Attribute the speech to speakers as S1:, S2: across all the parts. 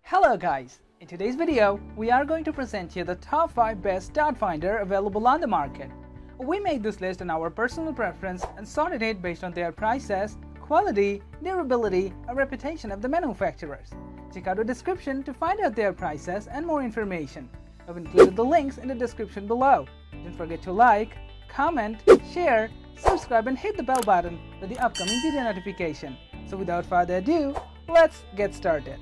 S1: Hello guys! In today's video, we are going to present you the top 5 best stud finder available on the market. We made this list on our personal preference and sorted it based on their prices, quality, durability, and reputation of the manufacturers. Check out the description to find out their prices and more information. I've included the links in the description below. Don't forget to like, comment, share, subscribe and hit the bell button for the upcoming video notification. So without further ado, let's get started.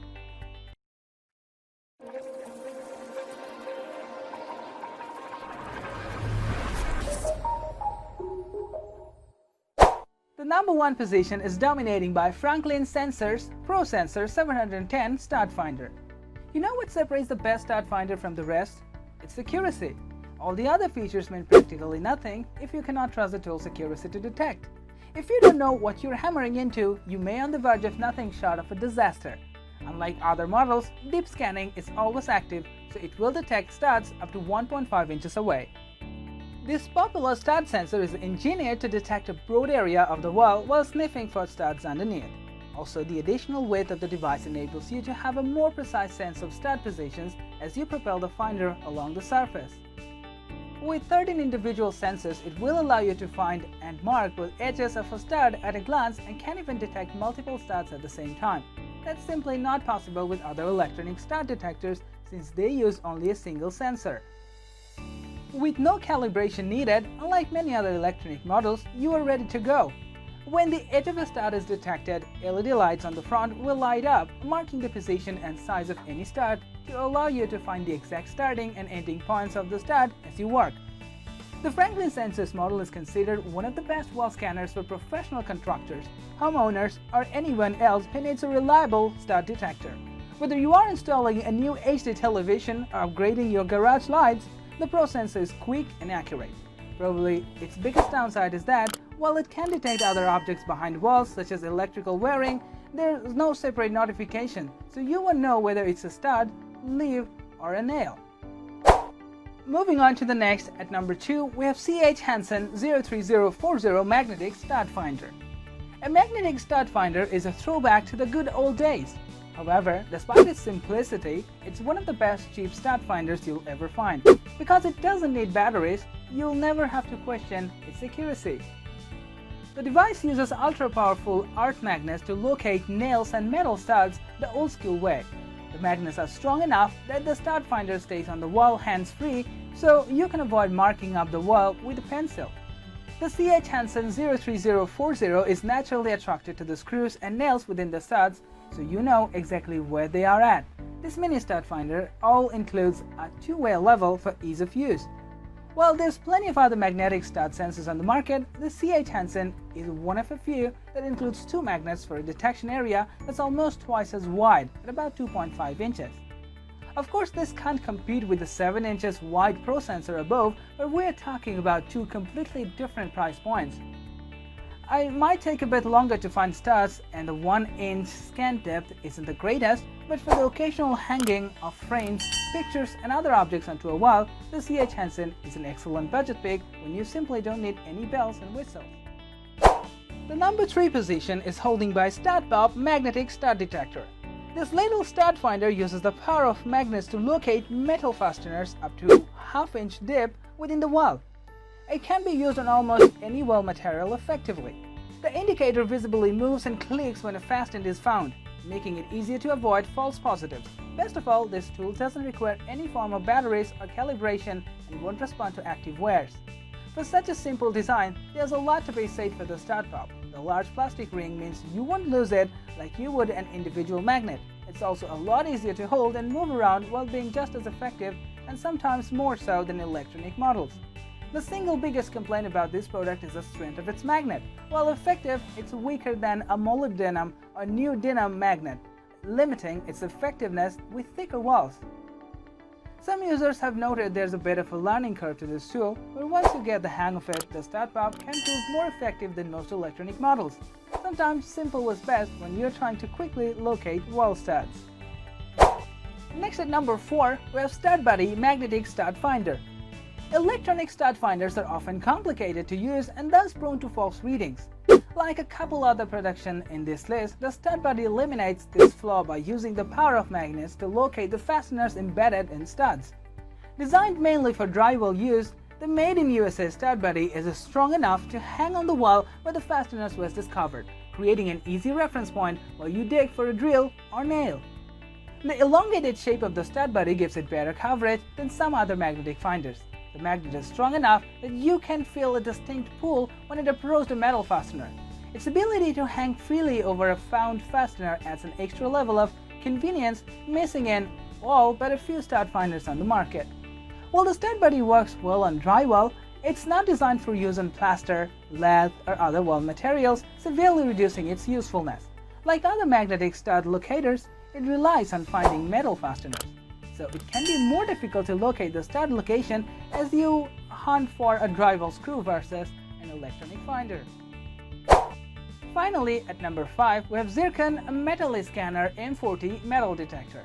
S1: The number 1 position is dominating by Franklin Sensor's ProSensor 710 Stud Finder. You know what separates the best stud finder from the rest? Its accuracy. All the other features mean practically nothing if you cannot trust the tool's accuracy to detect. If you don't know what you're hammering into, you may on the verge of nothing short of a disaster. Unlike other models, deep scanning is always active, so it will detect studs up to 1.5 inches away. This popular stud sensor is engineered to detect a broad area of the wall while sniffing for studs underneath. Also, the additional width of the device enables you to have a more precise sense of stud positions as you propel the finder along the surface. With 13 individual sensors, it will allow you to find and mark both edges of a stud at a glance and can even detect multiple studs at the same time. That's simply not possible with other electronic stud detectors since they use only a single sensor. With no calibration needed, unlike many other electronic models, you are ready to go. When the edge of a stud is detected, LED lights on the front will light up, marking the position and size of any stud to allow you to find the exact starting and ending points of the stud as you work. The Franklin Sensors model is considered one of the best wall scanners for professional contractors, homeowners, or anyone else who needs a reliable stud detector. Whether you are installing a new HD television or upgrading your garage lights, the ProSensor is quick and accurate. Probably its biggest downside is that, while it can detect other objects behind walls such as electrical wiring, there is no separate notification, so you won't know whether it's a stud, leaf, or a nail. Moving on to the next, at number 2, we have CH Hanson 03040 Magnetic Stud Finder. A magnetic stud finder is a throwback to the good old days. However, despite its simplicity, it's one of the best cheap stud finders you'll ever find. Because it doesn't need batteries, you'll never have to question its accuracy. The device uses ultra-powerful arc magnets to locate nails and metal studs the old-school way. The magnets are strong enough that the stud finder stays on the wall hands-free, so you can avoid marking up the wall with a pencil. The CH Hanson 03040 is naturally attracted to the screws and nails within the studs, so you know exactly where they are at. This mini stud finder all includes a two-way level for ease of use. While there's plenty of other magnetic stud sensors on the market, the CH Hanson is one of a few that includes 2 magnets for a detection area that's almost twice as wide at about 2.5 inches. Of course, this can't compete with the 7 inches wide ProSensor above, but we're talking about 2 completely different price points. I might take a bit longer to find studs and the 1-inch scan depth isn't the greatest, but for the occasional hanging of frames, pictures and other objects onto a wall, the CH Hanson is an excellent budget pick when you simply don't need any bells and whistles. The number 3 position is holding by Studpop Magnetic Stud Detector. This little stud finder uses the power of magnets to locate metal fasteners up to half-inch dip within the wall. It can be used on almost any wall material effectively. The indicator visibly moves and clicks when a fastening is found, making it easier to avoid false positives. Best of all, this tool doesn't require any form of batteries or calibration and won't respond to active wears. For such a simple design, there's a lot to be said for the Studpop. The large plastic ring means you won't lose it like you would an individual magnet. It's also a lot easier to hold and move around while being just as effective and sometimes more so than electronic models. The single biggest complaint about this product is the strength of its magnet. While effective, it's weaker than a molybdenum or neodymium magnet, limiting its effectiveness with thicker walls. Some users have noted there's a bit of a learning curve to this tool, but once you get the hang of it, the Studpop can prove more effective than most electronic models. Sometimes simple is best when you're trying to quickly locate wall studs. Next at number 4, we have StudBuddy Magnetic Stud Finder. Electronic stud finders are often complicated to use and thus prone to false readings. Like a couple other products in this list, the StudBuddy eliminates this flaw by using the power of magnets to locate the fasteners embedded in studs. Designed mainly for drywall use, the made in USA StudBuddy is strong enough to hang on the wall where the fasteners was discovered, creating an easy reference point while you dig for a drill or nail. The elongated shape of the StudBuddy gives it better coverage than some other magnetic finders. The magnet is strong enough that you can feel a distinct pull when it approaches the metal fastener. Its ability to hang freely over a found fastener adds an extra level of convenience missing in all but a few stud finders on the market. While the StudBuddy works well on drywall, it's not designed for use on plaster, lath, or other wall materials, severely reducing its usefulness. Like other magnetic stud locators, it relies on finding metal fasteners, so it can be more difficult to locate the stud location as you hunt for a drywall screw versus an electronic finder. Finally, at number 5, we have Zircon, a metal scanner M40 metal detector.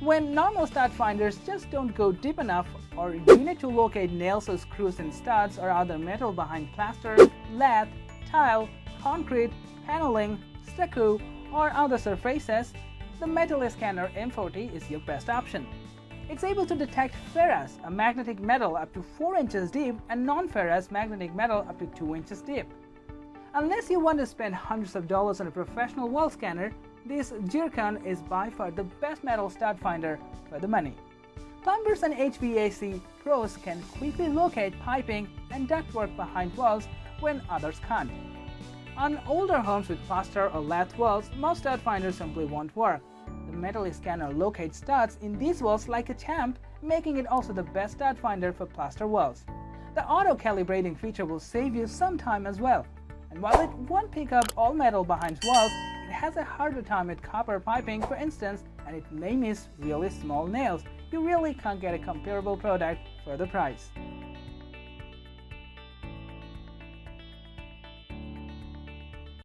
S1: When normal stud finders just don't go deep enough, or you need to locate nails or screws in studs or other metal behind plaster, lath, tile, concrete, paneling, stucco, or other surfaces, the metal scanner M40 is your best option. It's able to detect ferrous, a magnetic metal up to 4 inches deep, and non-ferrous magnetic metal up to 2 inches deep. Unless you want to spend hundreds of dollars on a professional wall scanner, this Zircon is by far the best metal stud finder for the money. Plumbers and HVAC pros can quickly locate piping and ductwork behind walls when others can't. On older homes with plaster or lath walls, most stud finders simply won't work. The metal scanner locates studs in these walls like a champ, making it also the best stud finder for plaster walls. The auto-calibrating feature will save you some time as well. And while it won't pick up all metal behind walls, it has a harder time with copper piping, for instance, and it may miss really small nails. You really can't get a comparable product for the price.